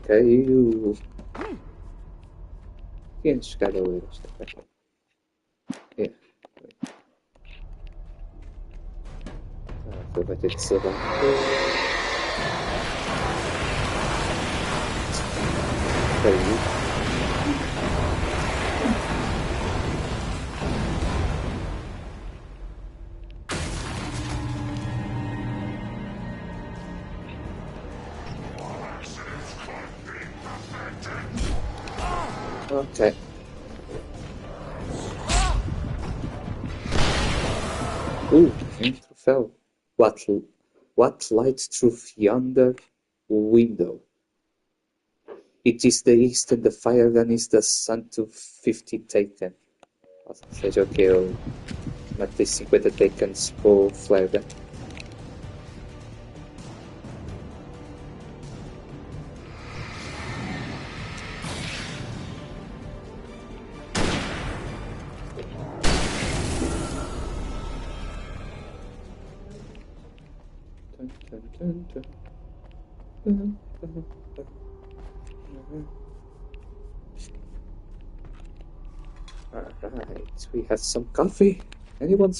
Caiu. Quem chegar a ler esta carta? É. Vai ter que saber. Caiu. Ok. Um troféu. What light through yonder window? It is the east and the fire gun is the sun to 50 taken. Ou seja, o que eu matei 50 takens com o flare gun. Alright, we have some coffee. Anyone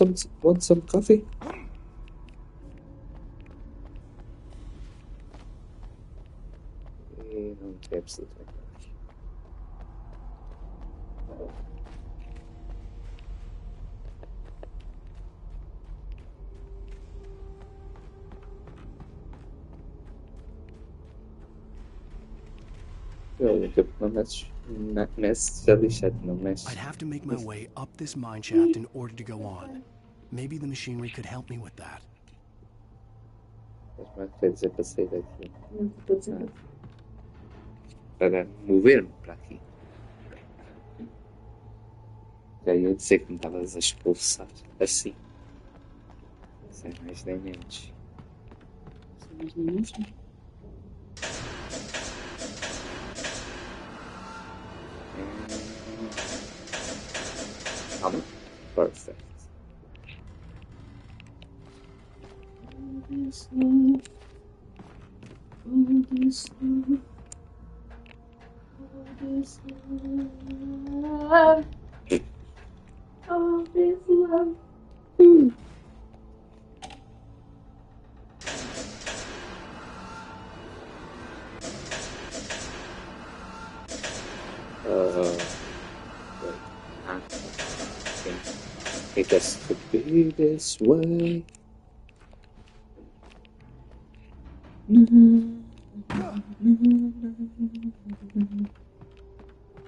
want some coffee? Não tem absolutamente nada. I'd have to make my way up this mine shaft in order to go on. Maybe the machinery could help me with that. Quer dizer para sair daqui. Para mover-me para aqui. Já ia dizer que me estavas a expulsar assim. Sem mais nem menos. Sem mais nem menos. Perfect. All this love. I guess it could be this way.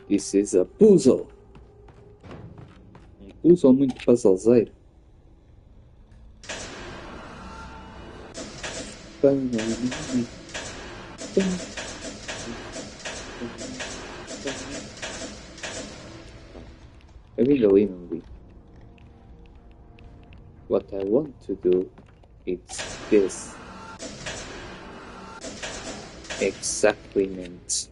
This is a puzzle. Puzzle muito puzzlezeiro. I really know what I want to do is this. Exactly meant.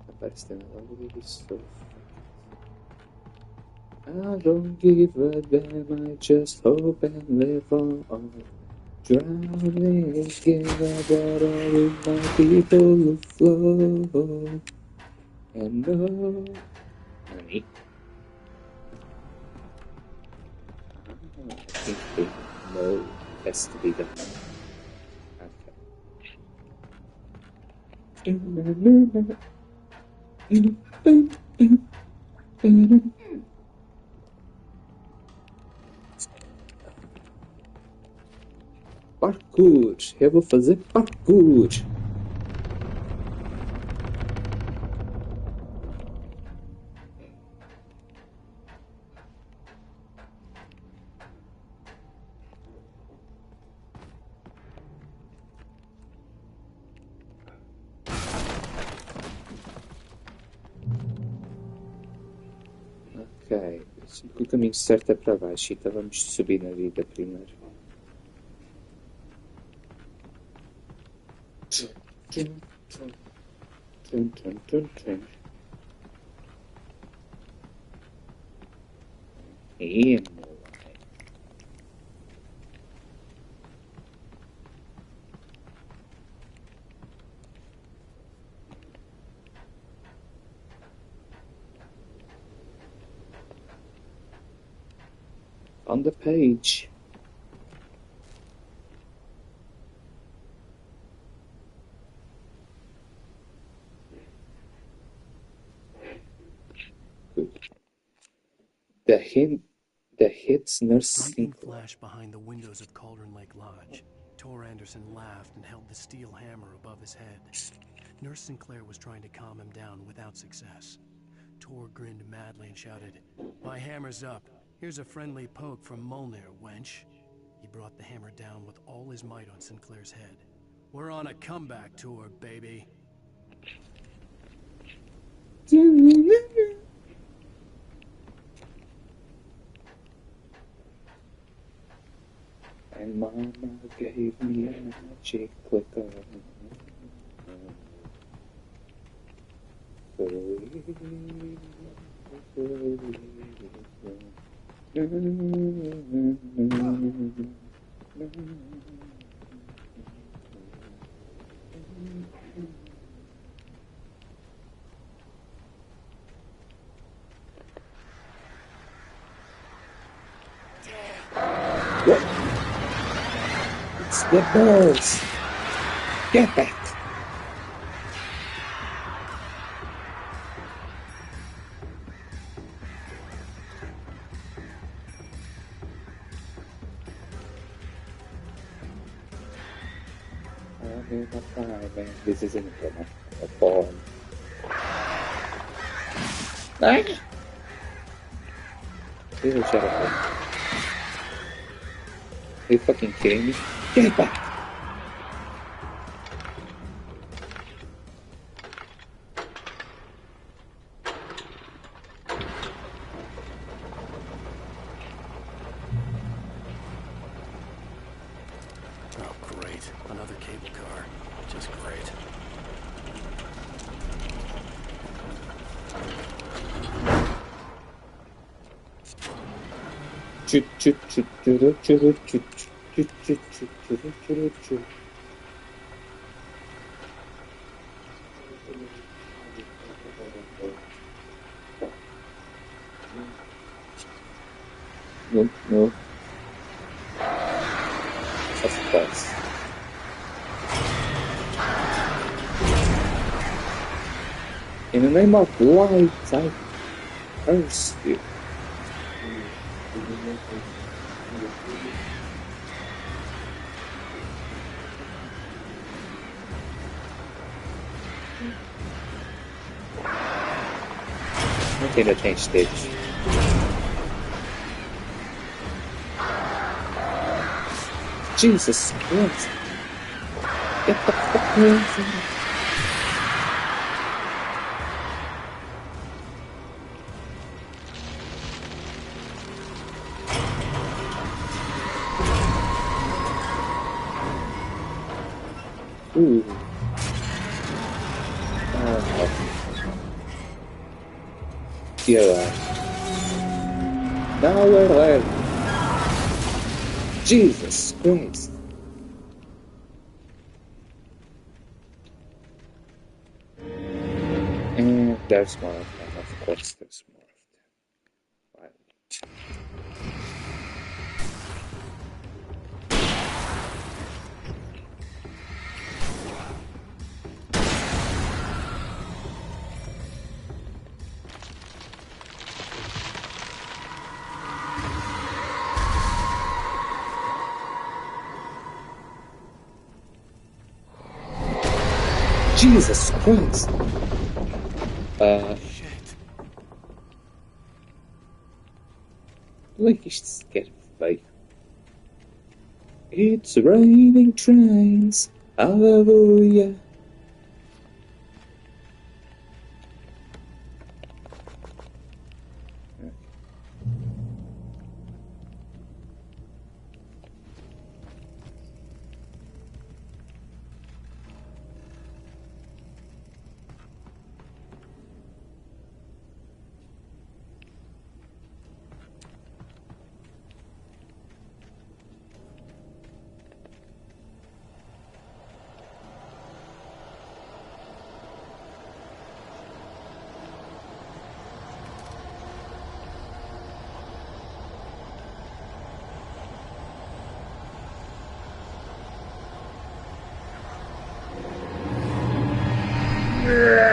Aparece logo isso. I don't give a damn, I just hope and live on. Drowning in the water with my people flow. And no. Nani? I think they know has to be done. Okay. Parkour! Eu vou fazer parkour! Ok, sinto que o caminho certo é para baixo, então vamos subir na vida primeiro. E moleque. On the page. Good. The hits Nurse Lightning Sinclair. flashed behind the windows of Cauldron Lake Lodge. Tor Anderson laughed and held the steel hammer above his head. Nurse Sinclair was trying to calm him down without success. Tor grinned madly and shouted, "My hammer's up. Here's a friendly poke from Molnir, wench." He brought the hammer down with all his might on Sinclair's head. "We're on a comeback tour, baby." And Mama gave me a magic clicker. What? It's the balls! Get back! I'm not fine, man. This isn't a bomb. Ah! Little shut up. Are you fucking kidding me? Get back! Oh, great. Another cable car. Just great. Choo choo choo choo choo choo choo choo choo choo choo choo. No, no. Of course. In the name of light, I curse you. Okay, that change stage. Jesus Christ. Get the fuck away from me. Ooh. Oh. Yeah. Now we're there. Jesus Christ. And there's more of them, of course there's more of them. Right. Jesus Christ! Shit. Like isto sequer veio. It's raining trains, hallelujah.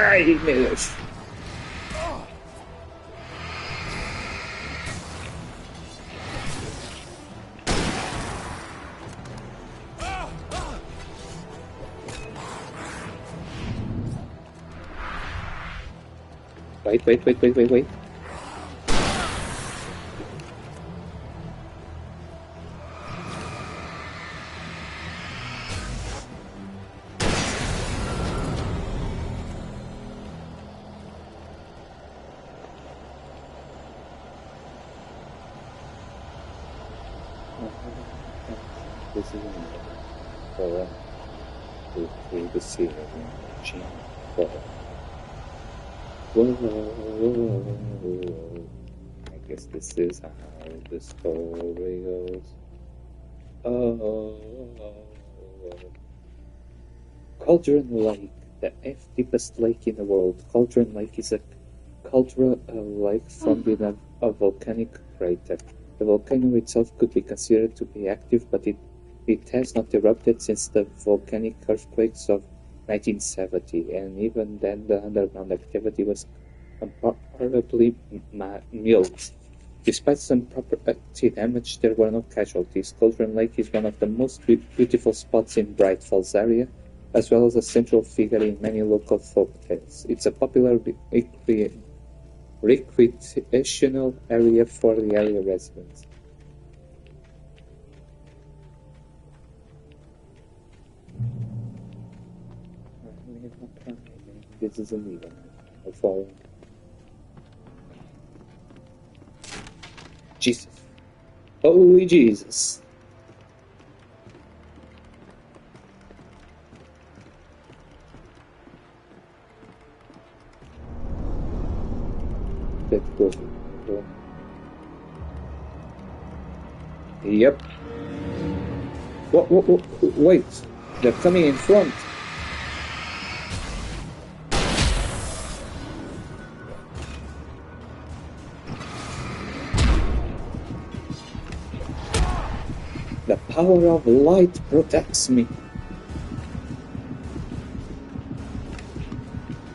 Ai, meu Deus. Wait. This is for to the sea machine. Whoa. I guess this is how the story goes. Cauldron Lake, the fifth deepest lake in the world. Cauldron Lake is a cultural lake formed in a volcanic crater. The volcano itself could be considered to be active, but it has not erupted since the volcanic earthquakes of 1970, and even then the underground activity was comparably mild. Despite some property damage, there were no casualties. Cauldron Lake is one of the most beautiful spots in Bright Falls area, as well as a central figure in many local folk tales. It's a popular recreational area for the area residents. This is illegal. For Jesus. Holy Jesus. Let's go. Yep. Wait. They're coming in front. The power of light protects me.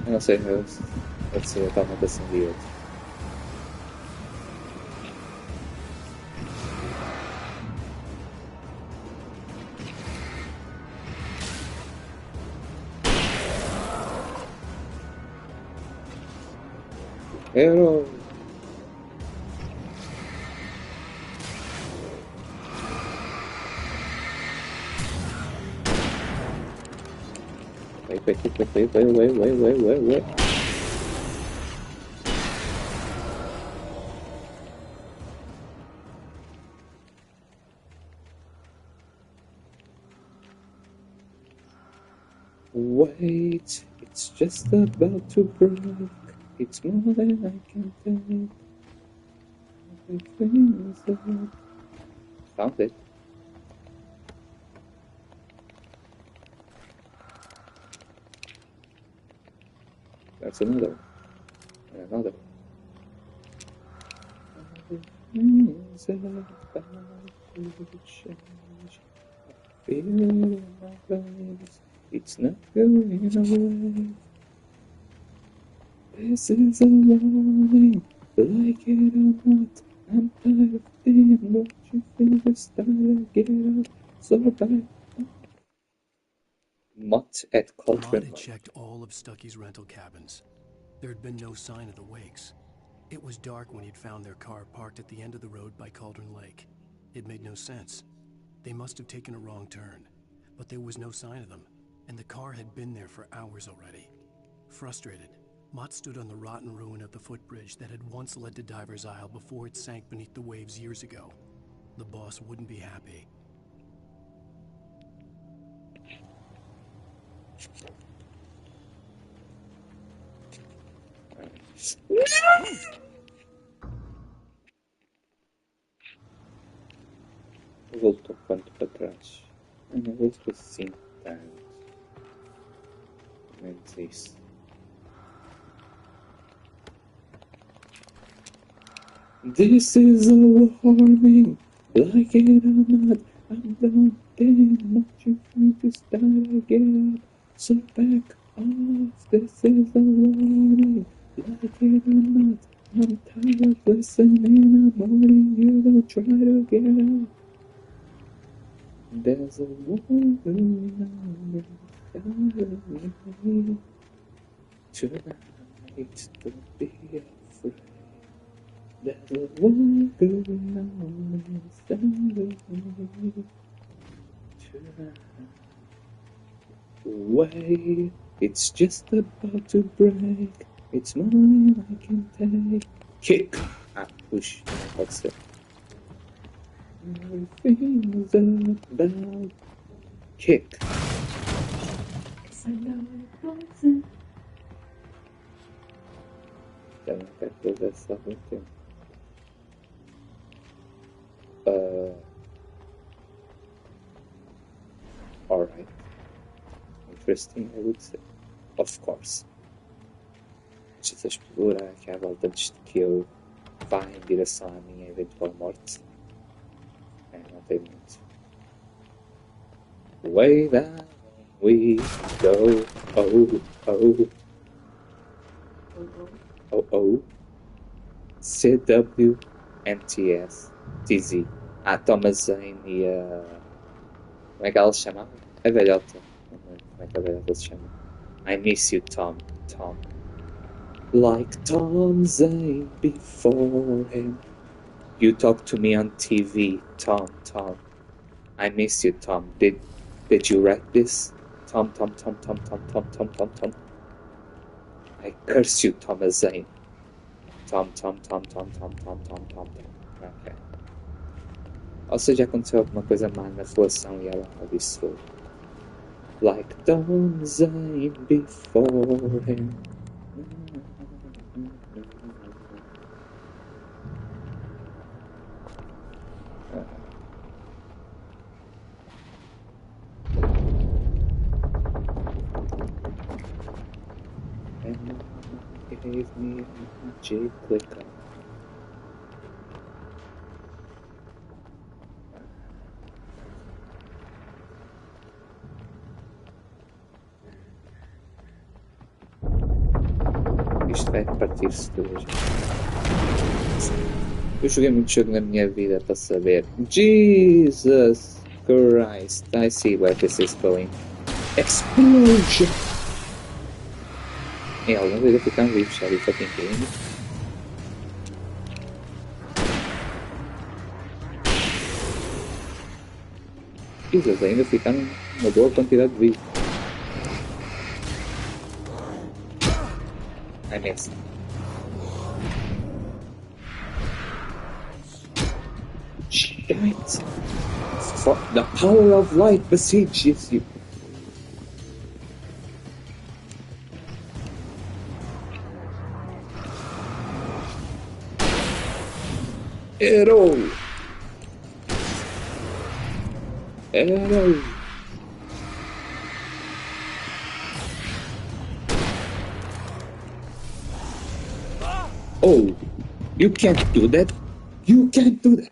Eu não sei, let's see, eu tava pensando em outro. Arrow. Wait. Wait, it's just about to break. It's more than I can take. Everything is there. Found it. That's another. And another. Everything's about to change. I feel it in my veins. It's not going away. This is a warning. Like it or not, I'm tired of being watching fingers start to get up. So bad. Mott at Cauldron Mott had Lake. checked all of Stucky's rental cabins. There had been no sign of the wakes. It was dark when he'd found their car parked at the end of the road by Cauldron Lake. It made no sense. They must have taken a wrong turn, but there was no sign of them, and the car had been there for hours already. Frustrated, Mott stood on the rotten ruin of the footbridge that had once led to Diver's Isle before it sank beneath the waves years ago. The boss wouldn't be happy. Voltou quanto para trás? Eu voltou 5 times. Menos isso. This is a warning. Like it or not, I'm done getting watching for me to start again. So back Oh, this is a warning, like it or not. I'm tired of listening in the morning. You don't try to get out. There's a warning on me. Tonight, don't be afraid. There's a war going on inside of me tonight. Wait, it's just about to break. It's mine, I can take. Kick! Ah, push. That's it. Everything's about kick. I know it wasn't. Já não quero fazer essa há muito tempo. Alright. Interesting, I would say. Of course. Deixa-se explorar aqui à volta disto que eu vá em direção à minha eventual morte. Não tem muito. Way down we go. Oh, oh. Oh, oh. CW NTS TZ. Thomas Zane e a. Como é que ela se chamava? A velhota. Não lembro como é que a velhota se chama. I miss you, Tom. Tom. Like Tom Zane before him. You talk to me on TV, Tom. I miss you, Tom. Did you write this? Tom. I curse you, Thomas Zane. Tom. Ok. Ou seja, aconteceu alguma coisa má na relação e ela amaldiçoou. Like Tom Zane before him. And gave me a magic clicker. Isto vai partir-se de hoje. Eu joguei muito jogo na minha vida para saber. Jesus Christ, I see where this is going. Explosion! Em alguma vez eu ficar vivo, shall we fucking game? Jesus, ainda ficaram uma boa quantidade de vivos. I missed. Damn it! The power of light besieges you. Arrow! Oh, you can't do that. You can't do that.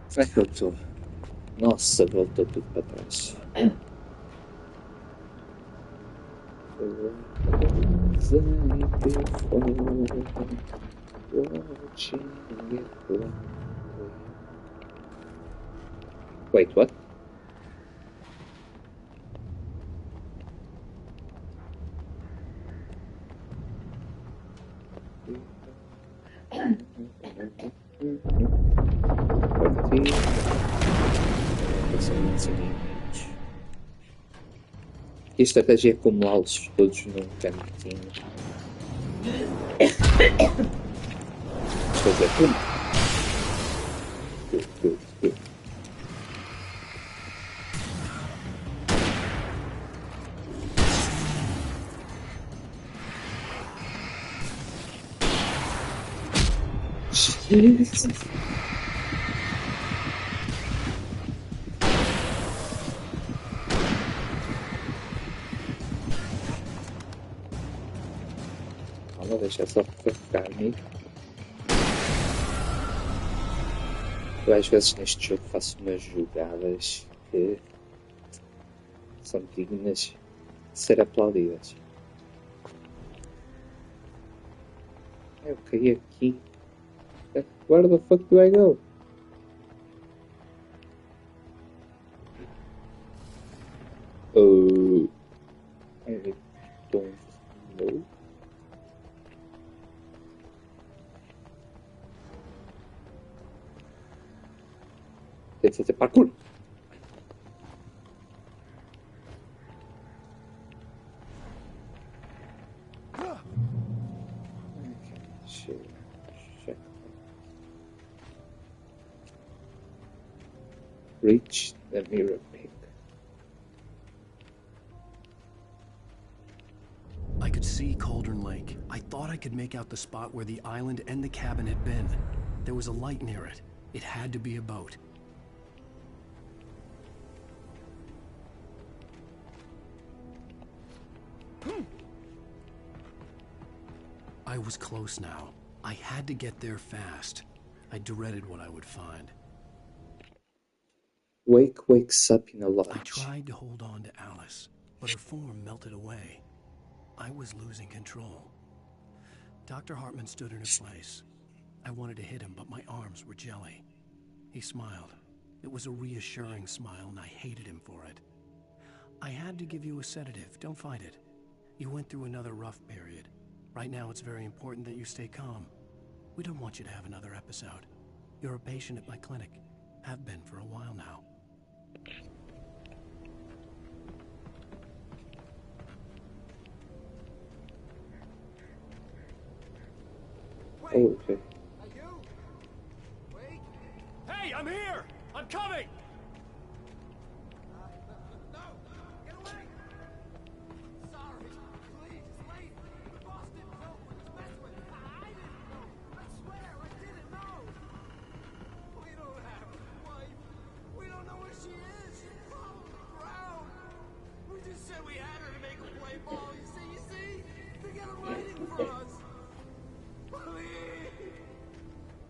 Será que eu estou? Nossa, voltou tudo para trás. Wait, what? E a estratégia é acumulá-los todos num cantinho. Fazer pum. Good. Jesus. Vamos deixar só ficar ali. Eu às vezes neste jogo faço umas jogadas que são dignas de ser aplaudidas. Eu caí aqui. Where the fuck do I go? I don't know. Tem que fazer parkour. Reach the mirror pick. I could see Cauldron Lake. I thought I could make out the spot where the island and the cabin had been. There was a light near it. It had to be a boat. I was close now. I had to get there fast. I dreaded what I would find. Wake wakes up in a lodge. I tried to hold on to Alice, but her form melted away. I was losing control. Dr. Hartman stood in her place. I wanted to hit him, but my arms were jelly. He smiled. It was a reassuring smile, and I hated him for it. I had to give you a sedative. Don't fight it. You went through another rough period. Right now, it's very important that you stay calm. We don't want you to have another episode. You're a patient at my clinic. Have been for a while now. Oh, okay. Are you? Wait. Hey, I'm here! I'm coming! No! Get away! Sorry. Please, wait. The boss didn't know what he was messing with. I didn't know. I swear, I didn't know. We don't have a wife. We don't know where she is. She's probably drowned. We just said we had her to make her play ball. You see? They got her waiting for us. Please.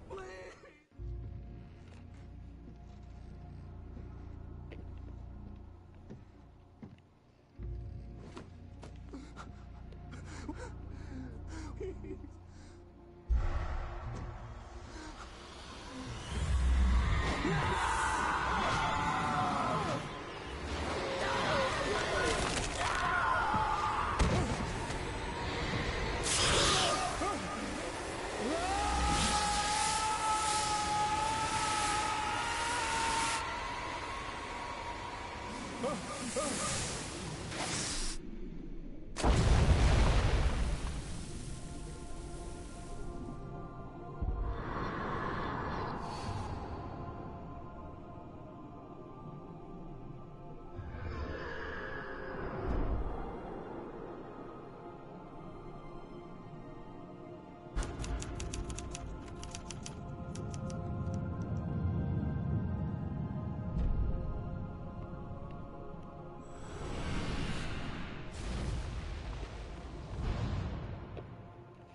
Please.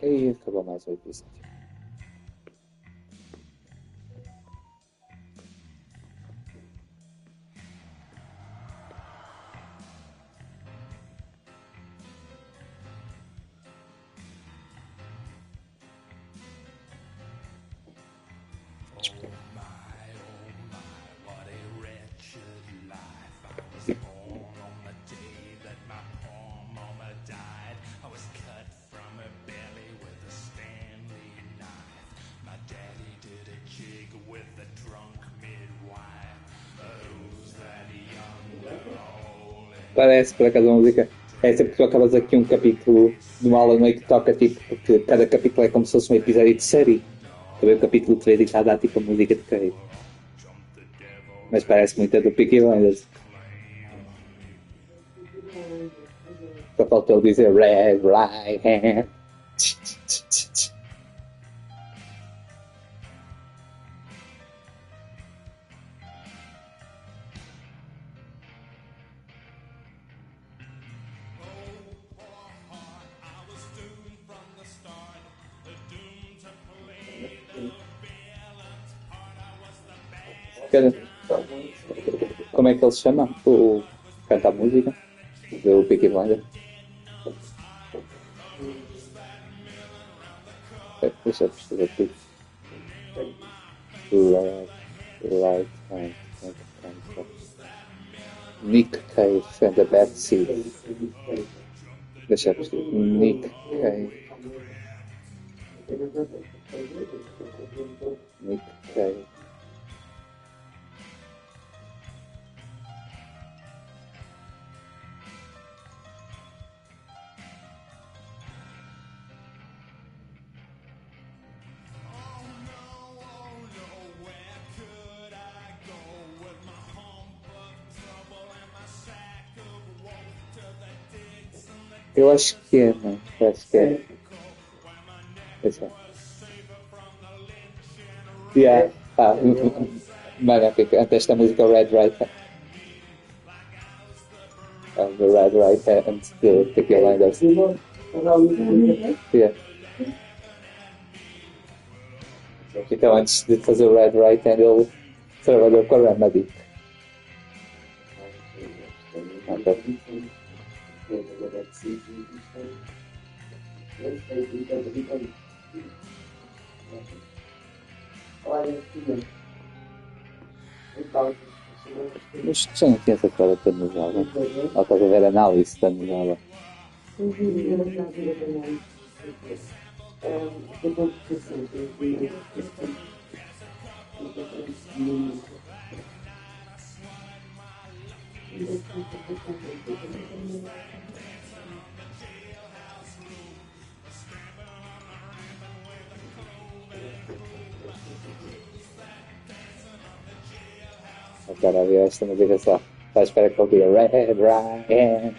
E acabou mais o episódio. What a wretched life. I was born on the day that my poor mama died. I was cut from her belly with a Stanley knife. My daddy did a jig with a drunk midwife. Who's that young hole in Parece por acaso a música. É sempre que tu acabas aqui um capítulo de uma aula noite que toca tipo, porque cada capítulo é como se fosse um episódio de série. Também o capítulo 3 e está a dar tipo a música de crédito. Mas parece muito a do Peaky Blinders. Só falta ele dizer Red Right Hand. I was doomed from the start, doomed to play the villain's part. I was the bad Como é que ele se chama? O canta a música do Peaky Blinders. Deixa eu pesquisar aqui. Right hand. Nick Cave and the Bad Seed. Deixa eu pesquisar. Nick Cave. Nick Cave. Eu acho que é, mano. Eu acho que é. Deixa eu. Yeah. Ah, mano, canta esta música Red Right Hand. The Red Right Hand do Peaky Blinders. Yeah. Então, antes de fazer o Red Right Hand, ele trabalhou com a Remedy. Okay. Mas já não tinha essa cara da novela? Ou estás a ver a análise da novela? Agora a ver esta música só. Está à espera que eu diga Red Ryan.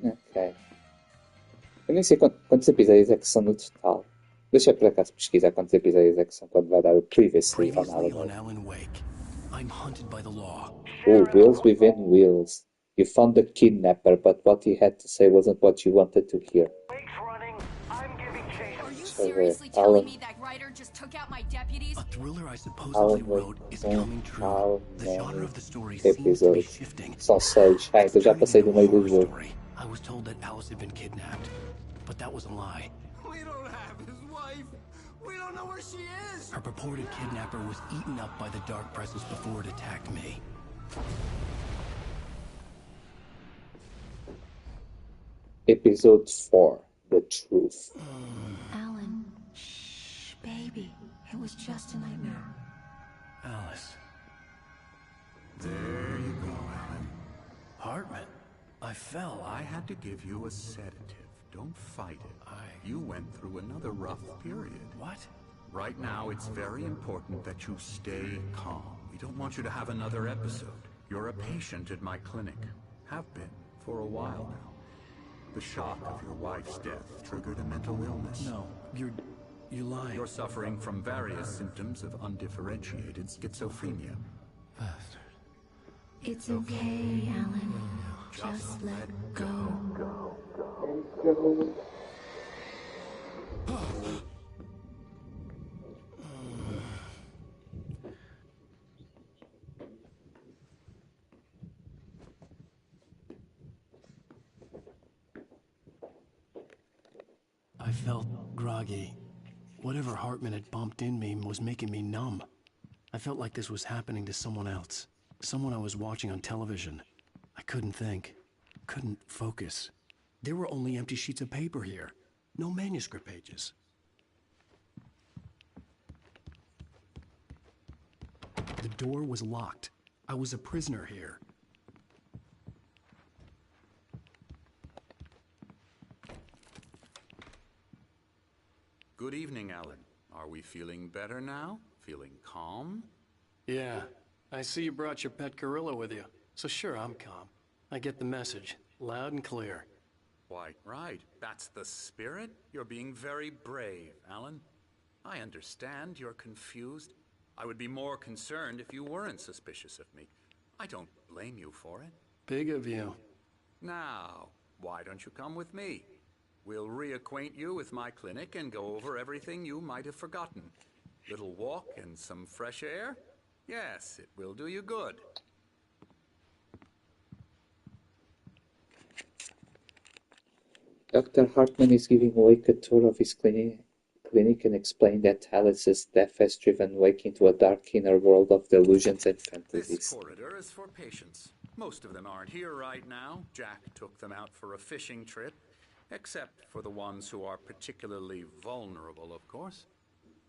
Ok. Eu nem sei quantos episódios é que são no total. Deixa eu por acaso pesquisar quantos episódios é que são quando vai dar o Previously on Alan. Alan Wake. I'm hunted by the law. Oh, Wheels within Wheels. You found the kidnapper, but what he had to say wasn't what you wanted to hear. Are you seriously telling me that writer just took out my deputies? A thriller I supposedly wrote is coming true. The genre of the story seems to be Episódios. shifting. São 6. Ah, então já passei do meio do Horror jogo. story. I was told that Alice had been kidnapped, but that was a lie. We don't have his wife. We don't know where she is. Her purported kidnapper was eaten up by the dark presence before it attacked me. Episode 4. The Truth. Alan, shh, baby. It was just a nightmare. Alice. There you go, Alan. Hartman. I fell. I had to give you a sedative. Don't fight it. You went through another rough period. What? Right now, it's very important that you stay calm. We don't want you to have another episode. You're a patient at my clinic. Have been for a while now. The shock of your wife's death triggered a mental illness. No, you're lying. You're suffering from various symptoms of undifferentiated schizophrenia. Bastard. It's okay, Alan. Just let go. I felt groggy. Whatever Hartman had bumped in me was making me numb. I felt like this was happening to someone else. Someone I was watching on television. I couldn't think. Couldn't focus. There were only empty sheets of paper here. No manuscript pages. The door was locked. I was a prisoner here. Good evening, Alan. Are we feeling better now? Feeling calm? Yeah, I see you brought your pet gorilla with you. So sure, I'm calm. I get the message, loud and clear. Why, right. That's the spirit. You're being very brave, Alan. I understand you're confused. I would be more concerned if you weren't suspicious of me. I don't blame you for it. Big of you. Now, why don't you come with me? We'll reacquaint you with my clinic and go over everything you might have forgotten. Little walk and some fresh air? Yes, it will do you good. Dr. Hartman is giving Wake a tour of his clinic and explained that Alice's death has driven Wake into a dark inner world of delusions and This fantasies. corridor is for patients. Most of them aren't here right now. Jack took them out for a fishing trip, except for the ones who are particularly vulnerable, of course.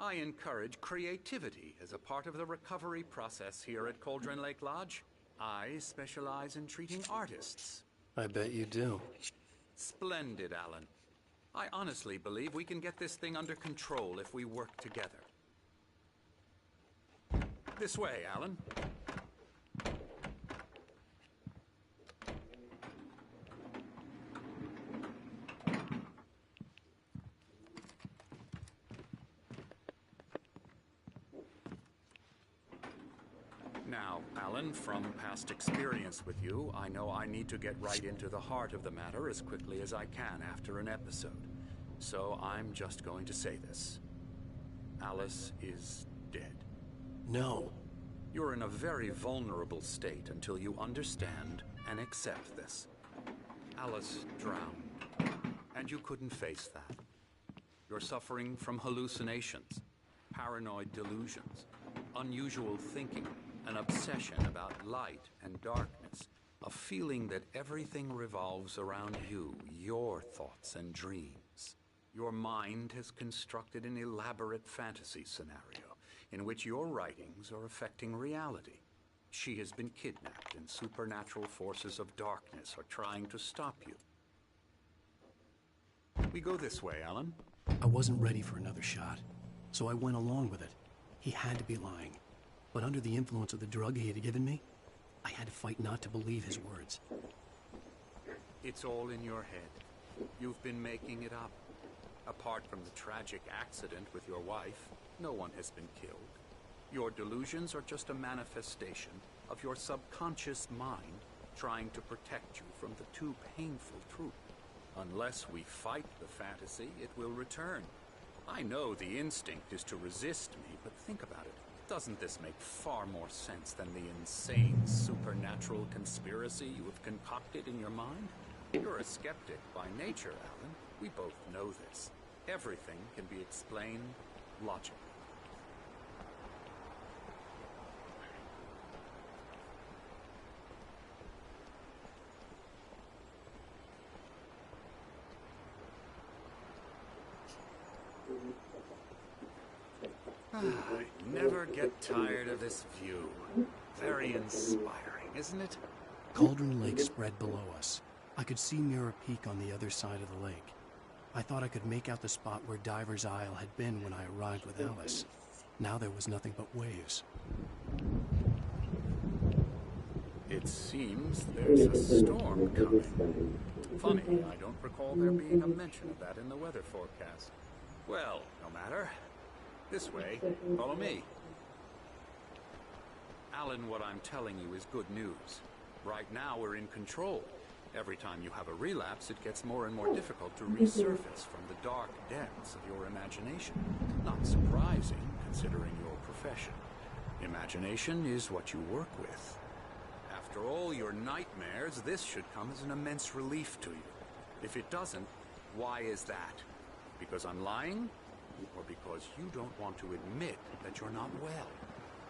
I encourage creativity as a part of the recovery process here at Cauldron Lake Lodge. I specialize in treating artists. I bet you do. Splendid, Alan. I honestly believe we can get this thing under control if we work together. This way, Alan. Now, Alan, from past experience with you, I know I need to get right into the heart of the matter as quickly as I can after an episode. So I'm just going to say this. Alice is dead. No. You're in a very vulnerable state until you understand and accept this. Alice drowned, and you couldn't face that. You're suffering from hallucinations, paranoid delusions, unusual thinking, an obsession about light and darkness, a feeling that everything revolves around you, your thoughts and dreams. Your mind has constructed an elaborate fantasy scenario in which your writings are affecting reality. She has been kidnapped, and supernatural forces of darkness are trying to stop you. We go this way, Alan. I wasn't ready for another shot, so I went along with it. He had to be lying. But under the influence of the drug he had given me, I had to fight not to believe his words. It's all in your head. You've been making it up. Apart from the tragic accident with your wife, no one has been killed. Your delusions are just a manifestation of your subconscious mind trying to protect you from the too painful truth. Unless we fight the fantasy, it will return. I know the instinct is to resist me, but think about it. Doesn't this make far more sense than the insane supernatural conspiracy you have concocted in your mind? You're a skeptic by nature, Alan. We both know this. Everything can be explained logically. I never get tired of this view. Very inspiring, isn't it? Cauldron Lake spread below us. I could see Mirror Peak on the other side of the lake. I thought I could make out the spot where Diver's Isle had been when I arrived with Alice. Now there was nothing but waves. It seems there's a storm coming. Funny, I don't recall there being a mention of that in the weather forecast. Well, no matter. This way. Follow me. Alan, what I'm telling you is good news. Right now we're in control. Every time you have a relapse, it gets more and more difficult to resurface from the dark depths of your imagination. Not surprising, considering your profession. Imagination is what you work with. After all your nightmares, this should come as an immense relief to you. If it doesn't, why is that? Because I'm lying? Or because you don't want to admit that you're not well?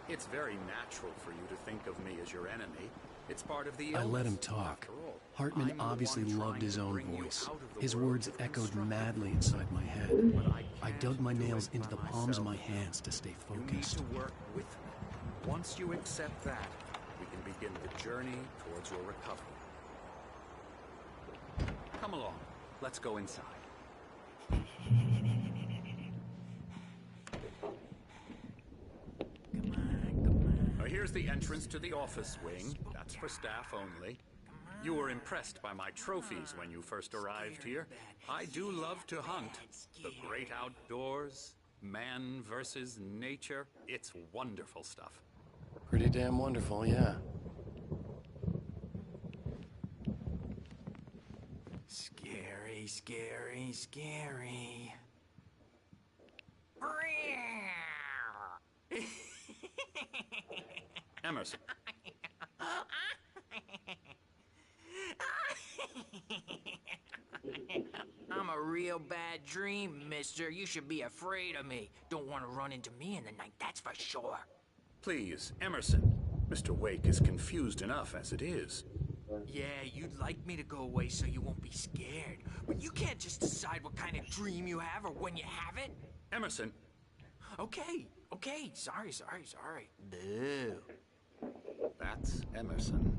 It's very natural for you to think of me as your enemy. It's part of the illness. I let him talk. Hartman obviously loved his own voice. His words echoed madly inside my head. I dug my nails into the palms of my hands to stay focused. You need to work with me. Once you accept that, we can begin the journey towards your recovery. Come along. Let's go inside. Here's the entrance to the office wing. That's for staff only. You were impressed by my trophies when you first arrived here. I do love to hunt. The great outdoors, man versus nature. It's wonderful stuff. Pretty damn wonderful, yeah. Scary. Scary, scary, scary. Emerson. I'm a real bad dream, mister. You should be afraid of me. Don't want to run into me in the night, that's for sure. Please, Emerson. Mr. Wake is confused enough as it is. Yeah, you'd like me to go away so you won't be scared. But you can't just decide what kind of dream you have or when you have it. Emerson. Okay. Sorry. Boo. That's Emerson.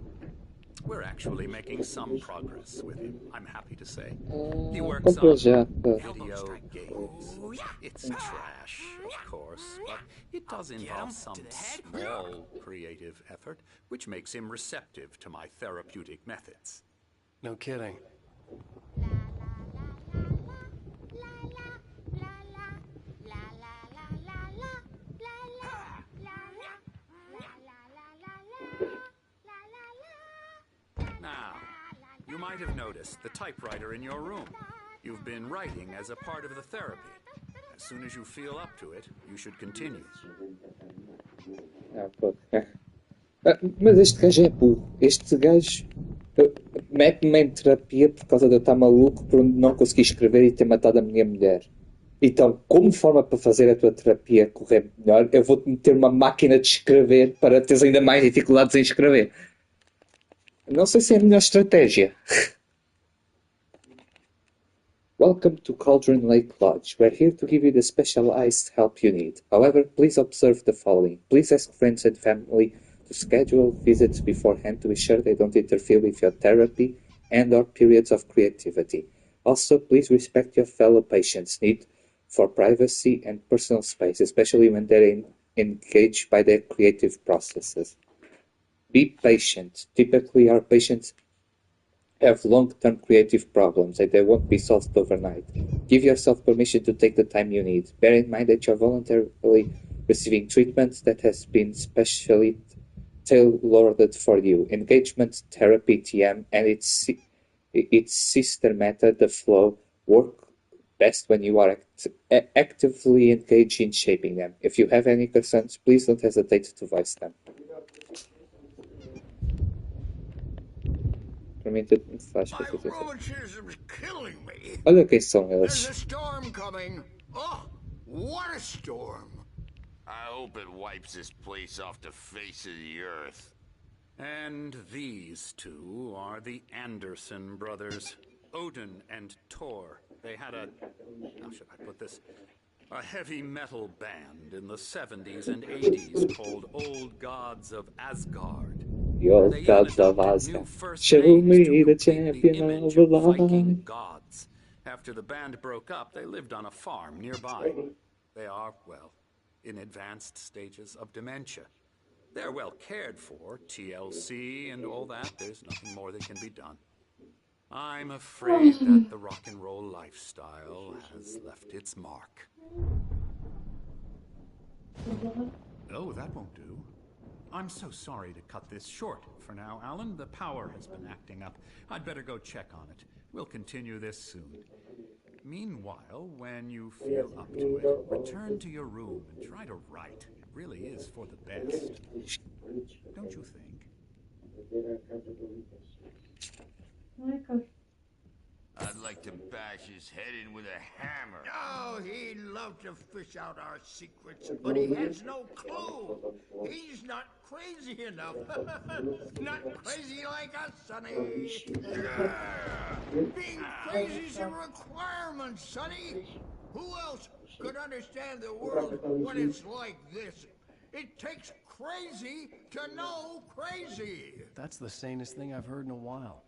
We're actually making some progress with him, I'm happy to say. He works Comprou on já. video games. It's trash, of course, but it does Get involve him some to the head. small creative effort, which makes him receptive to my therapeutic methods. No kidding. Now, you might have noticed the typewriter in your room. You've been writing as a part of the therapy. As soon as you feel up to it, you should continue. Pô. Mas este gajo é burro. Este gajo mete-me em terapia por causa de eu estar maluco por não conseguir escrever e ter matado a minha mulher. Então, como forma para fazer a tua terapia correr melhor, eu vou-te meter uma máquina de escrever para teres ainda mais dificuldades em escrever. Não sei se é a melhor estratégia. Welcome to Cauldron Lake Lodge. We're here to give you the specialized help you need. However, please observe the following. Please ask friends and family to schedule visits beforehand to be sure they don't interfere with your therapy and or periods of creativity. Also, please respect your fellow patients' need for privacy and personal space, especially when they're engaged by their creative processes. Be patient. Typically, our patients have long-term creative problems and they won't be solved overnight. Give yourself permission to take the time you need. Bear in mind that you're voluntarily receiving treatment that has been specially tailored for you. Engagement therapy, TM, and its sister method, the flow, work best when you are actively engaged in shaping them. If you have any concerns, please don't hesitate to voice them. My rheumatism's killing me. Olha quem são There's eles. a storm coming. Oh, what a storm. I hope it wipes this place off the face of the earth. And these two are the Anderson brothers, Odin and Thor. They had how should I put this? A heavy metal band in the 70s and 80s called Old Gods of Asgard. The old They gods even of adopted new Asgard. first Show names me to the complete champion image of the Viking line. gods. After the band broke up, they lived on a farm nearby. They are, well, in advanced stages of dementia. They're well cared for, TLC and all that. There's nothing more that can be done. I'm afraid that the rock and roll lifestyle has left its mark. Oh, that won't do. I'm so sorry to cut this short for now, Alan. The power has been acting up. I'd better go check on it. We'll continue this soon. Meanwhile, when you feel up to it, return to your room and try to write. It really is for the best. Don't you think? I'd like to bash his head in with a hammer. Oh, he'd love to fish out our secrets, but he has no clue. He's not crazy enough. Not crazy like us, Sonny. Being crazy's a requirement, Sonny. Who else could understand the world when it's like this? It takes crazy to know crazy. That's the sanest thing I've heard in a while.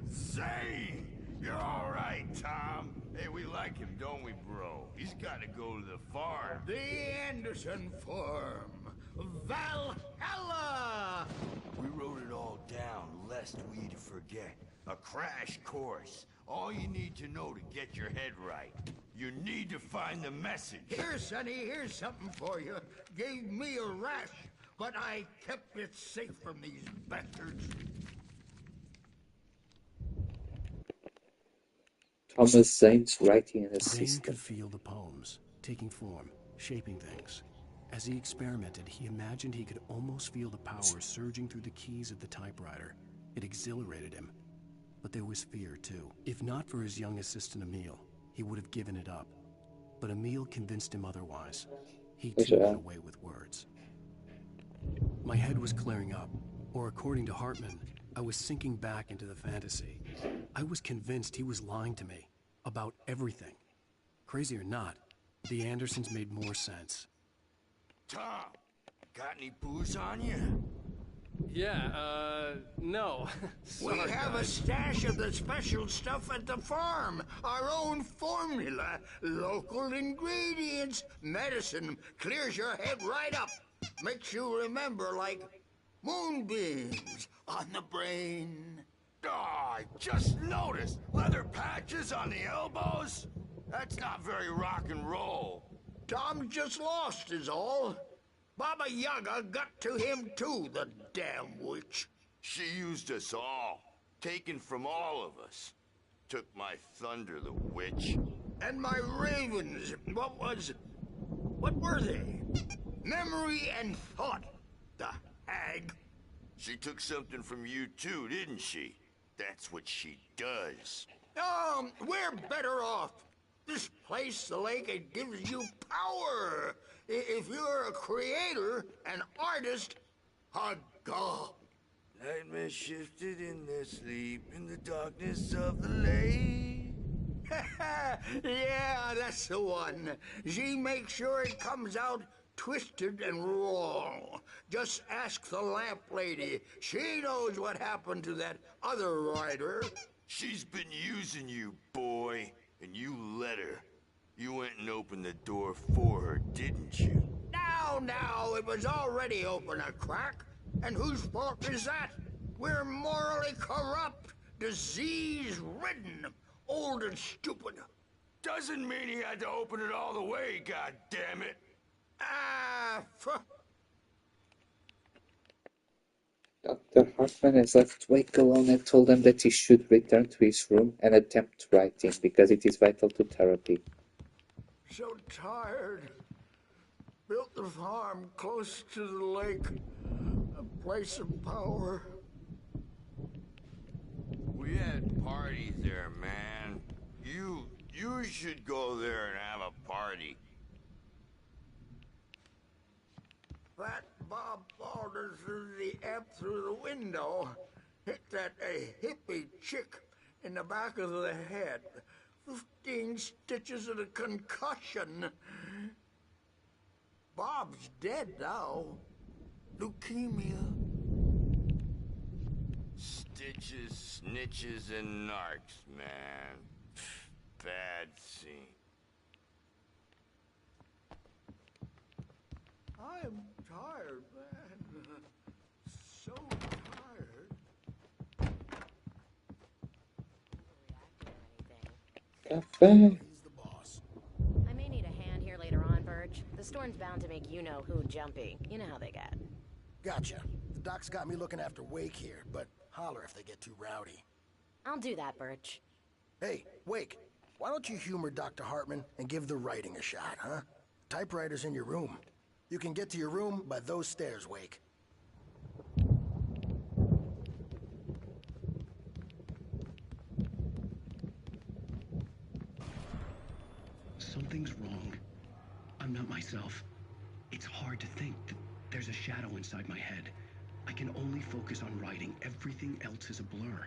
Say, you're all right, Tom. Hey, we like him, don't we, bro? He's got to go to the farm. The Anderson Farm. Valhalla! We wrote it all down, lest we'd forget. A crash course. All you need to know to get your head right. You need to find the message. Here, Sonny, here's something for you. Gave me a rash, but I kept it safe from these bastards. Thomas Zane's writing Zane assistant. could feel the poems, taking form, shaping things. As he experimented, he imagined he could almost feel the power surging through the keys of the typewriter. It exhilarated him. But there was fear, too. If not for his young assistant Emil, he would have given it up. But Emil convinced him otherwise. He too got away with words. My head was clearing up, or according to Hartman, I was sinking back into the fantasy. I was convinced he was lying to me about everything. Crazy or not, the Andersons made more sense. Tom, got any booze on you? Yeah, no. We have a stash of the special stuff at the farm. Our own formula. Local ingredients. Medicine clears your head right up. Makes you remember like moonbeams on the brain. Oh, I just noticed. Leather patches on the elbows? That's not very rock and roll. Tom just lost is all. Baba Yaga got to him too, the damn witch. She used us all. Taken from all of us. Took my thunder, the witch. And my ravens. What were they? Memory and thought. The hag. She took something from you too, didn't she? That's what she does. We're better off. This place, the lake, it gives you power. If you're a creator, an artist, a god. Nightmare shifted in their sleep in the darkness of the lake. Yeah, that's the one. She makes sure it comes out twisted and wrong. Just ask the lamp lady. She knows what happened to that other writer. She's been using you, boy, and you let her. You went and opened the door for her, didn't you? Now, it was already open a crack. And whose fault is that? We're morally corrupt, disease-ridden, old and stupid. Doesn't mean he had to open it all the way, goddammit. Dr. Hartman has left Wake alone and told him that he should return to his room and attempt writing because it is vital to therapy. So tired. Built the farm close to the lake. A place of power. We had parties there, man. You should go there and have a party. That Bob Baldwin threw the amp through the window. Hit that hippie chick in the back of the head. 15 stitches and a concussion. Bob's dead now. Leukemia. Stitches, snitches, and narcs, man. Bad scene. I'm tired, man. So tired. Cafe. I may need a hand here later on, Burge. The storm's bound to make you-know-who jumpy. You know how they get. Gotcha. The doc's got me looking after Wake here, but holler if they get too rowdy. I'll do that, Burge. Hey, Wake, why don't you humor Dr. Hartman and give the writing a shot, huh? Typewriter's in your room. You can get to your room by those stairs, Wake. Something's wrong. I'm not myself. It's hard to think that there's a shadow inside my head. I can only focus on writing. Everything else is a blur.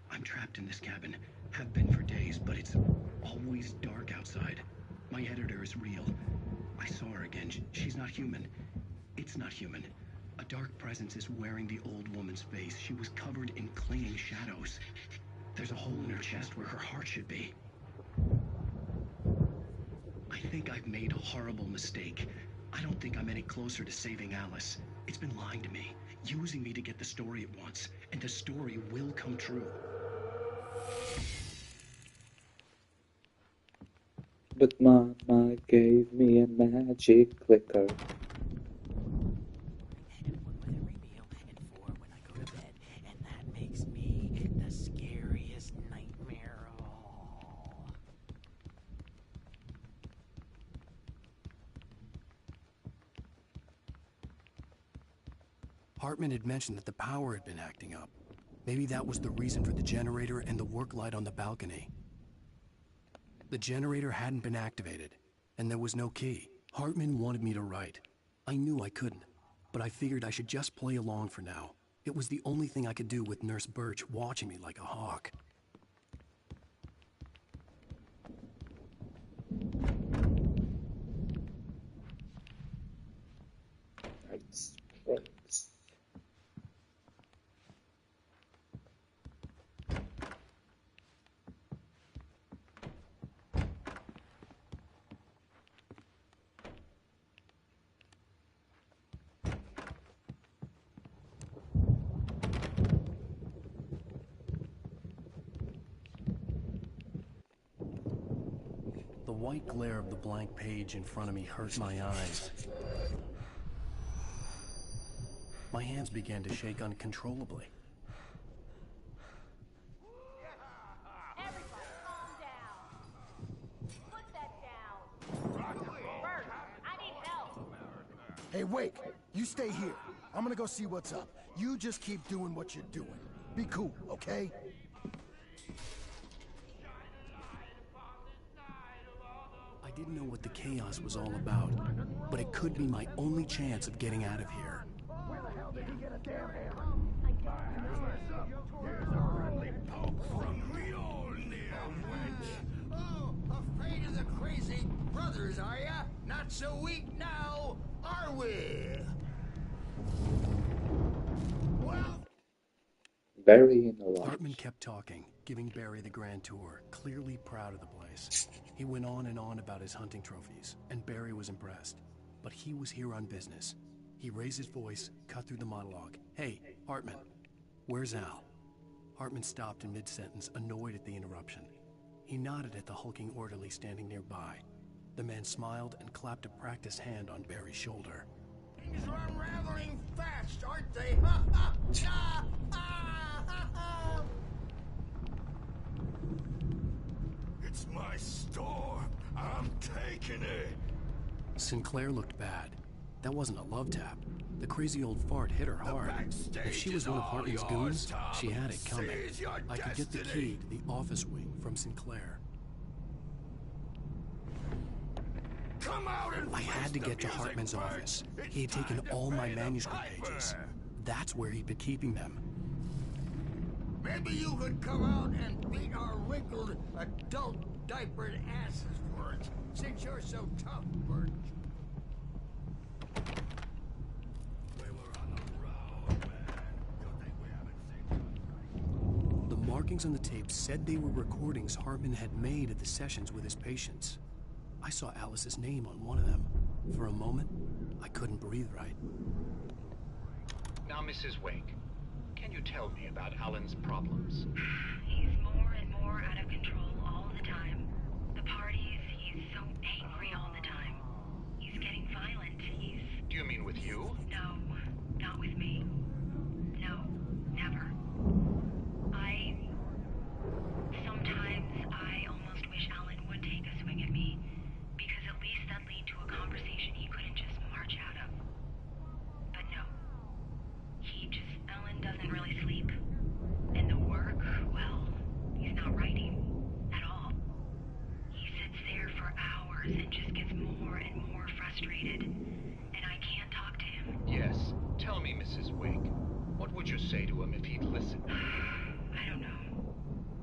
I'm trapped in this cabin. Have been for days, but it's always dark outside. My editor is real. I saw her again. She's not human. It's not human. A dark presence is wearing the old woman's face. She was covered in clinging shadows. There's a hole in her chest where her heart should be. I think I've made a horrible mistake. I don't think I'm any closer to saving Alice. It's been lying to me, using me to get the story it wants, and the story will come true. But Mama gave me a magic clicker. Hartman had mentioned that the power had been acting up. Maybe that was the reason for the generator and the work light on the balcony. The generator hadn't been activated, and there was no key. Hartman wanted me to write. I knew I couldn't, but I figured I should just play along for now. It was the only thing I could do with Nurse Birch watching me like a hawk. Right. The white glare of the blank page in front of me hurt my eyes. My hands began to shake uncontrollably. Everybody, calm down. Put that down. Bert, I need help. Hey, Wake, you stay here. I'm gonna go see what's up. You just keep doing what you're doing. Be cool, okay? I didn't know what the chaos was all about, but it could be my only chance of getting out of here. Where the hell did he get a damn hammer? Here's a friendly poke from Mjolnir, wench. Oh, afraid of the crazy brothers, are ya? Not so weak now, are we? Well, Barry in a lot. Hartman kept talking, giving Barry the grand tour, clearly proud of the place. He went on and on about his hunting trophies, and Barry was impressed. But he was here on business. He raised his voice, cut through the monologue. Hey, Hartman, where's Al? Hartman stopped in mid-sentence, annoyed at the interruption. He nodded at the hulking orderly standing nearby. The man smiled and clapped a practiced hand on Barry's shoulder. things are unraveling fast, aren't they? Ha ha ha ha ha ha! It's my store. I'm taking it. Sinclair looked bad. That wasn't a love tap. The crazy old fart hit her hard. If she was one of Hartman's goons, she had it coming. I could get the key to the office wing from Sinclair. Come out and I had to get to Hartman's office. He had taken all my manuscript pages. That's where he'd been keeping them. Maybe you could come out and beat our wrinkled, adult diapered asses for it, since you're so tough, Birch. The markings on the tape said they were recordings Hartman had made at the sessions with his patients. I saw Alice's name on one of them. For a moment, I couldn't breathe right. Now, Mrs. Wake, can you tell me about Alan's problems? He's more and more out of control all the time. The parties, he's so angry all the time. He's getting violent. Do you mean with you? No, not with me. No, never. Sometimes I almost wish Alan would take a swing at me, because at least that'd lead to a conversation he couldn't just march out of. But no. Alan doesn't really sleep. And the work, well, he's not writing at all. He sits there for hours and just gets more and more frustrated. And I can't talk to him. Yes. Tell me, Mrs. Wake, what would you say to him if he'd listen? I don't know.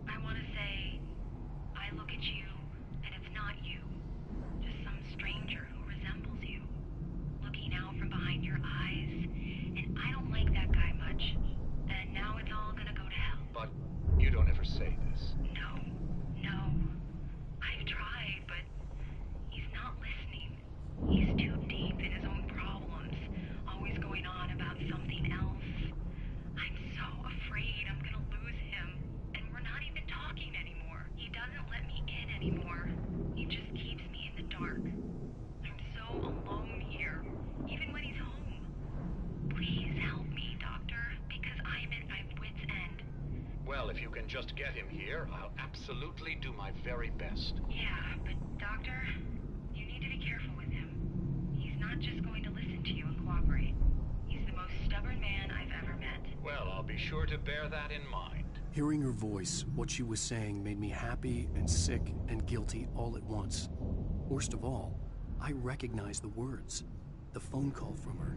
I want to say, I look at you, and it's not you. Just some stranger who resembles you. Looking out from behind your eyes, and I don't like that guy much. And now it's all gonna go to hell. But you don't ever say this. No. I've tried, but he's not listening. He's too deep in his own problems, always going on about something else. I'm so afraid I'm gonna lose him, and we're not even talking anymore. He doesn't let me in anymore. He just keeps me in the dark. I'm so alone here, even when he's home. Please help me, Doctor, because I'm at my wit's end. Well, if you can just get him here, I'll absolutely do my very best. Yeah, but Doctor, you need to be careful with him. He's not just going to listen to you and cooperate. He's the most stubborn man Well, I'll be sure to bear that in mind. Hearing her voice, what she was saying made me happy and sick and guilty all at once. Worst of all, I recognized the words. The phone call from her.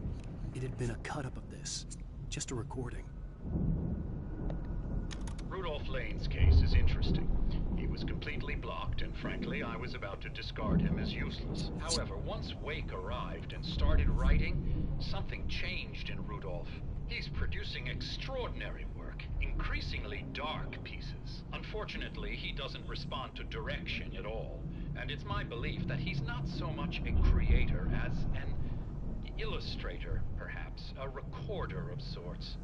It had been a cut-up of this. Just a recording. Rudolph Lane's case is interesting. He was completely blocked, and frankly, I was about to discard him as useless. However, once Wake arrived and started writing, something changed in Rudolph. He's producing extraordinary work, increasingly dark pieces. Unfortunately, he doesn't respond to direction at all, and it's my belief that he's not so much a creator as an illustrator, perhaps, a recorder of sorts.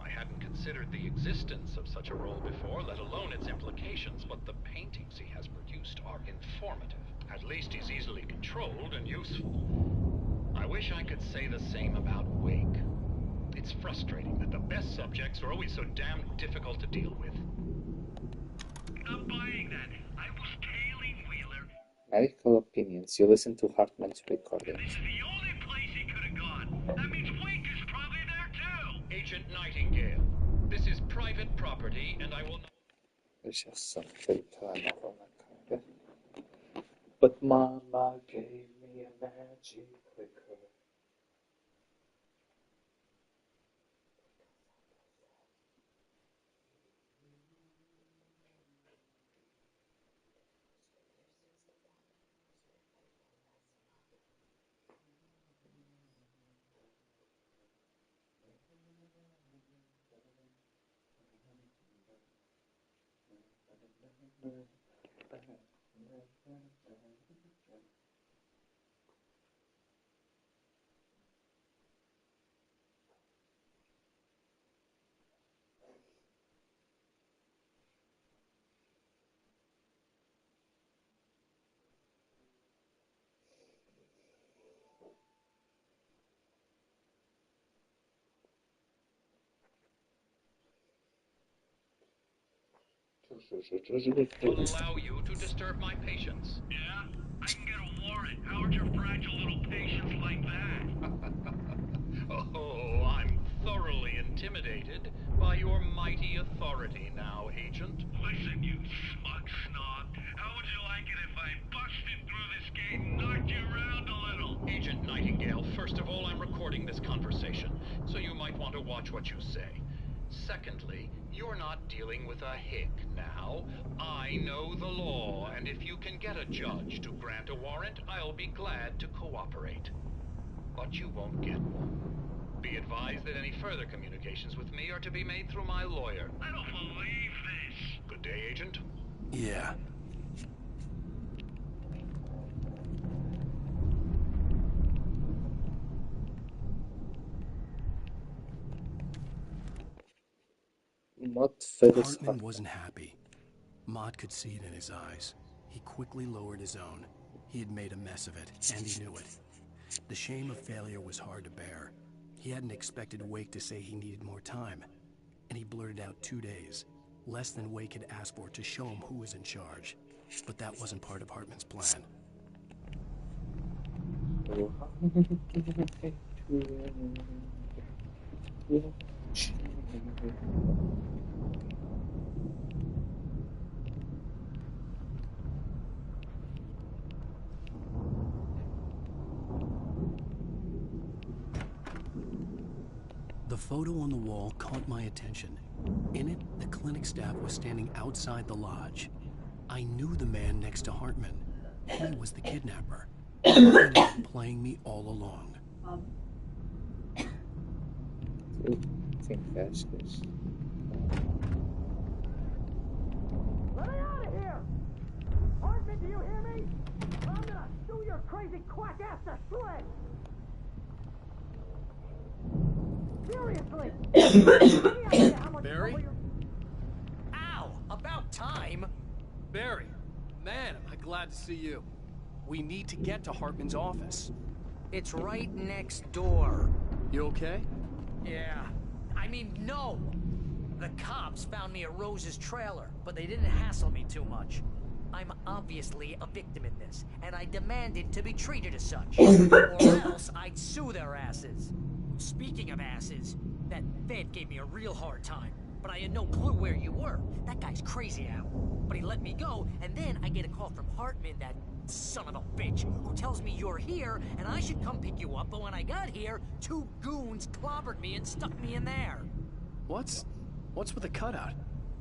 I hadn't considered the existence of such a role before, let alone its implications, but the paintings he has produced are informative. At least he's easily controlled and useful. I wish I could say the same about Wake. It's frustrating that the best subjects are always so damn difficult to deal with. Not buying that. I was tailing Wheeler. Medical opinions. You listen to Hartman's recordings. This is the only place he could have gone. That means Wake is probably there too. Agent Nightingale, this is private property, and I will not... But Mama gave me a magic clicker. will allow you to disturb my patients. Yeah? I can get a warrant. How would your fragile little patience like that? Oh, I'm thoroughly intimidated by your mighty authority now, Agent. Listen, you smug snob. How would you like it if I busted through this gate and knocked you around a little? Agent Nightingale, first of all, I'm recording this conversation, so you might want to watch what you say. Secondly, you're not dealing with a hick now. I know the law, and if you can get a judge to grant a warrant, I'll be glad to cooperate. But you won't get one. Be advised that any further communications with me are to be made through my lawyer. I don't believe this. Good day, Agent. Yeah. Hartman wasn't happy. Mott could see it in his eyes. He quickly lowered his own. He had made a mess of it, and he knew it. The shame of failure was hard to bear. He hadn't expected Wake to say he needed more time, and he blurted out 2 days, less than Wake had asked for to show him who was in charge. But that wasn't part of Hartman's plan. The photo on the wall caught my attention. In it, the clinic staff was standing outside the lodge. I knew the man next to Hartman. He was the kidnapper. Hartman had been playing me all along. Think that's this. Let me out of here! Hartman, do you hear me? I'm gonna sue your crazy quack ass to shreds! Seriously! Barry? Ow! About time! Barry, man, am I glad to see you. We need to get to Hartman's office. It's right next door. You okay? Yeah. I mean, no! The cops found me at Rose's trailer, but they didn't hassle me too much. I'm obviously a victim in this, and I demanded to be treated as such. Or else I'd sue their asses. Speaking king of asses. That Fed gave me a real hard time, but I had no clue where you were. That guy's crazy, Al. But he let me go, and then I get a call from Hartman, that son of a bitch, who tells me you're here, and I should come pick you up, but when I got here, 2 goons clobbered me and stuck me in there. What's with the cutout?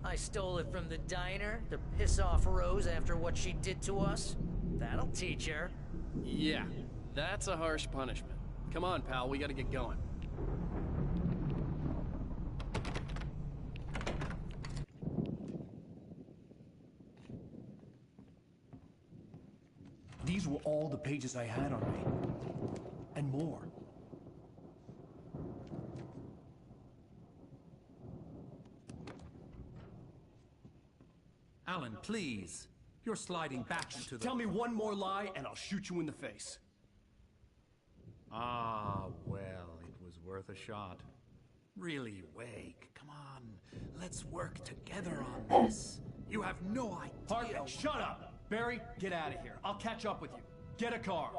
I stole it from the diner to piss off Rose after what she did to us. That'll teach her. Yeah, that's a harsh punishment. Come on, pal, we gotta get going. These were all the pages I had on me. And more. Alan, please. You're sliding back into the... Tell me one more lie and I'll shoot you in the face. Ah, well, it was worth a shot. Really, Wake, come on. Let's work together on this. You have no idea... Hartman, shut up! Barry, get out of here. I'll catch up with you. Get a car.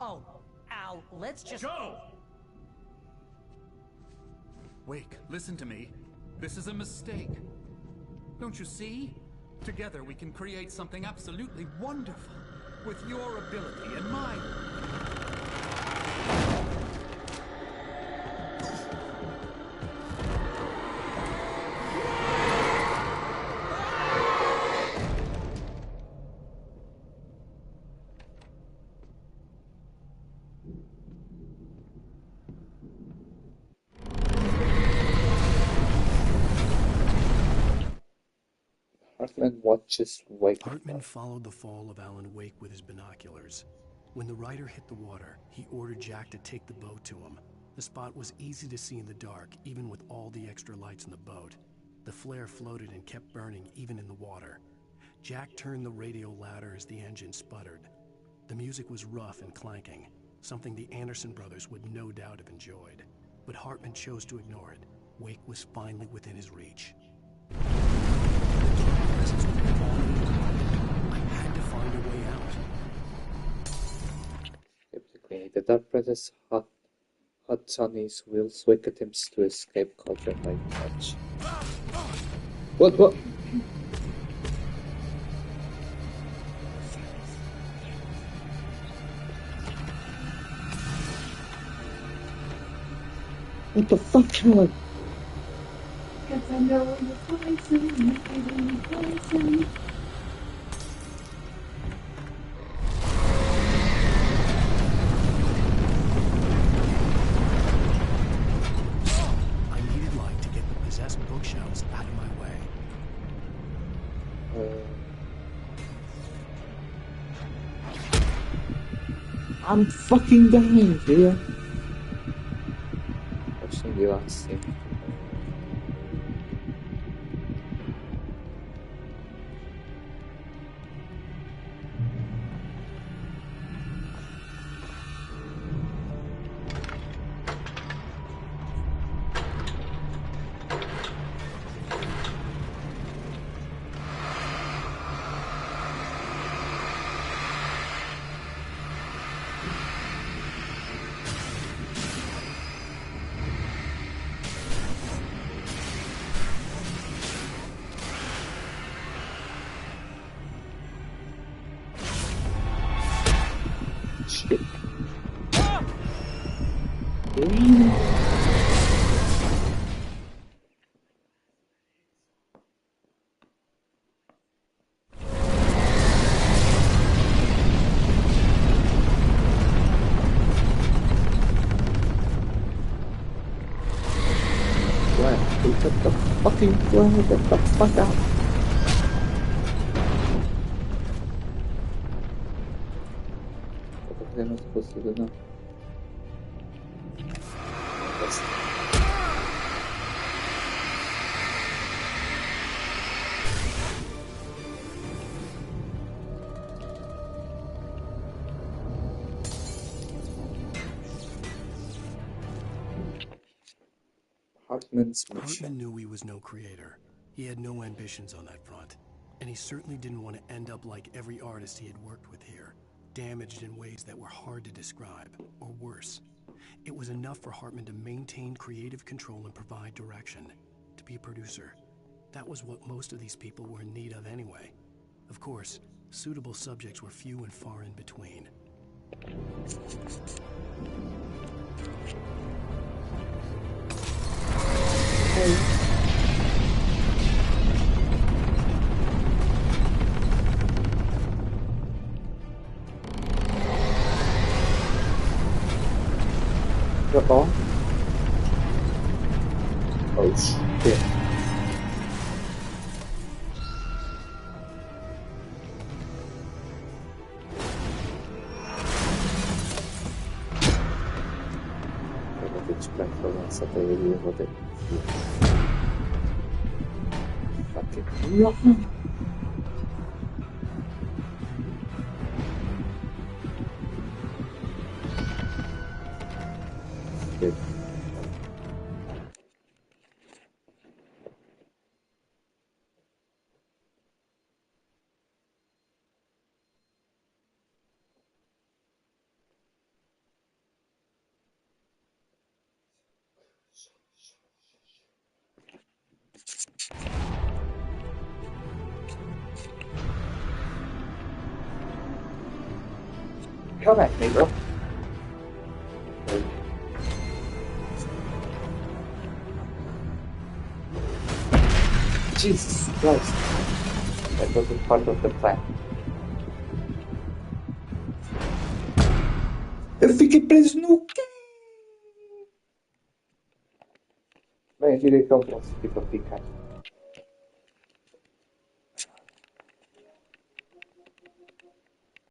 Oh, Al, let's just... Go! Wake, listen to me. This is a mistake. Don't you see? Together we can create something absolutely wonderful. With your ability and mine. Hartman watches Wake. Hartman followed the fall of Alan Wake with his binoculars. When the rider hit the water, he ordered Jack to take the boat to him. The spot was easy to see in the dark, even with all the extra lights in the boat. The flare floated and kept burning, even in the water. Jack turned the radio louder as the engine sputtered. The music was rough and clanking, something the Anderson brothers would no doubt have enjoyed. But Hartman chose to ignore it. Wake was finally within his reach. I had to find a way out. The dark presence hot on his wheels. Wake attempts to escape Cauldron like touch. What? What the fuck, Alan? Cause I know you're poison, you're poison. I needed light to get the possessed bookshelves out of my way. I'm fucking dying here. Watching the last scene. Shit. Get the fucking flag, get the fuck out. What am I supposed to do now? Yes. Hartman knew he was no creator. He had no ambitions on that front. And he certainly didn't want to end up like every artist he had worked with here, damaged in ways that were hard to describe, or worse. It was enough for Hartman to maintain creative control and provide direction, to be a producer. That was what most of these people were in need of anyway. Of course, suitable subjects were few and far in between. Oh shit. Sapere what fucking no. Shit. Come at me, bro. Jesus Christ. That wasn't part of the plan. Eu fiquei preso no quê? Bem, direi que é o próximo que eu ficar.